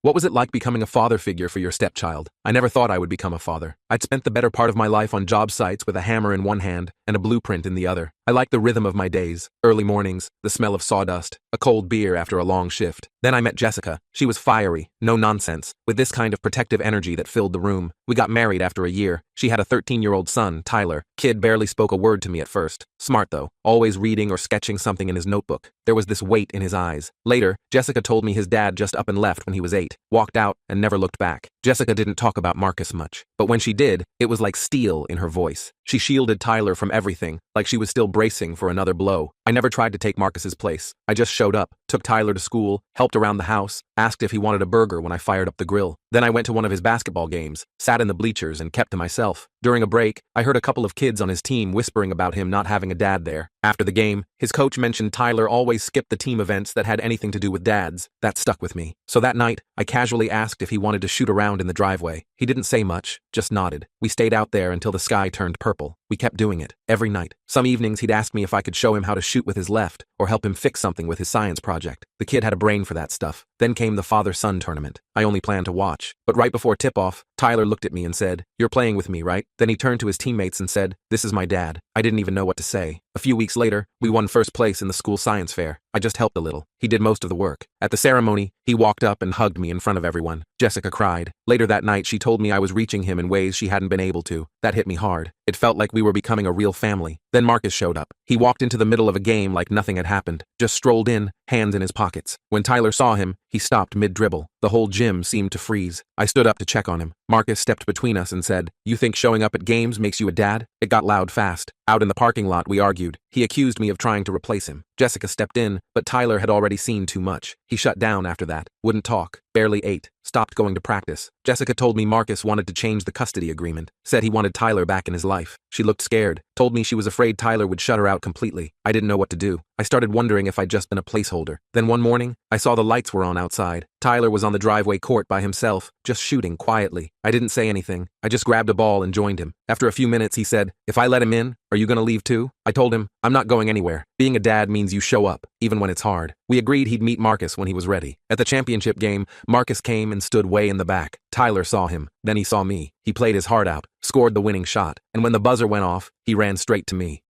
What was it like becoming a father figure for your stepchild? I never thought I would become a father. I'd spent the better part of my life on job sites with a hammer in one hand and a blueprint in the other. I liked the rhythm of my days, early mornings, the smell of sawdust, a cold beer after a long shift. Then I met Jessica. She was fiery, no nonsense, with this kind of protective energy that filled the room. We got married after a year. She had a 13-year-old son, Tyler. Kid barely spoke a word to me at first. Smart though, always reading or sketching something in his notebook. There was this weight in his eyes. Later, Jessica told me his dad just up and left when he was 8, walked out and never looked back. Jessica didn't talk about Marcus much, but when she did, it was like steel in her voice. She shielded Tyler from everything, like she was still bracing for another blow. I never tried to take Marcus's place. I just showed up, took Tyler to school, helped around the house, asked if he wanted a burger when I fired up the grill. Then I went to one of his basketball games, sat in the bleachers and kept to myself. During a break, I heard a couple of kids on his team whispering about him not having a dad there. After the game, his coach mentioned Tyler always skipped the team events that had anything to do with dads. That stuck with me. So that night, I casually asked if he wanted to shoot around in the driveway. He didn't say much, just nodded. We stayed out there until the sky turned purple. We kept doing it, every night. Some evenings he'd ask me if I could show him how to shoot with his left, or help him fix something with his science project. The kid had a brain for that stuff. Then came the father-son tournament. I only planned to watch. But right before tip-off, Tyler looked at me and said, "You're playing with me, right?" Then he turned to his teammates and said, "This is my dad." I didn't even know what to say. A few weeks later, we won first place in the school science fair. I just helped a little. He did most of the work. At the ceremony, he walked up and hugged me in front of everyone. Jessica cried. Later that night, she told me I was reaching him in ways she hadn't been able to. That hit me hard. It felt like we were becoming a real family. Then Marcus showed up. He walked into the middle of a game like nothing had happened. Just strolled in, hands in his pockets. When Tyler saw him, he stopped mid-dribble. The whole gym seemed to freeze. I stood up to check on him. Marcus stepped between us and said, "You think showing up at games makes you a dad?" It got loud fast. Out in the parking lot, we argued. He accused me of trying to replace him. Jessica stepped in, but Tyler had already seen too much. He shut down after that. Wouldn't talk. Barely ate. Stopped going to practice. Jessica told me Marcus wanted to change the custody agreement. Said he wanted Tyler back in his life. She looked scared. Told me she was afraid Tyler would shut her out completely. I didn't know what to do. I started wondering if I'd just been a placeholder. Then one morning, I saw the lights were on outside. Tyler was on the driveway court by himself, just shooting quietly. I didn't say anything. I just grabbed a ball and joined him. After a few minutes, he said, "If I let him in, are you gonna leave too?" I told him, "I'm not going anywhere. Being a dad means you show up, even when it's hard." We agreed he'd meet Marcus when he was ready. At the championship game, Marcus came and stood way in the back. Tyler saw him. Then he saw me. He played his heart out, scored the winning shot, and when the buzzer went off, he ran straight to me.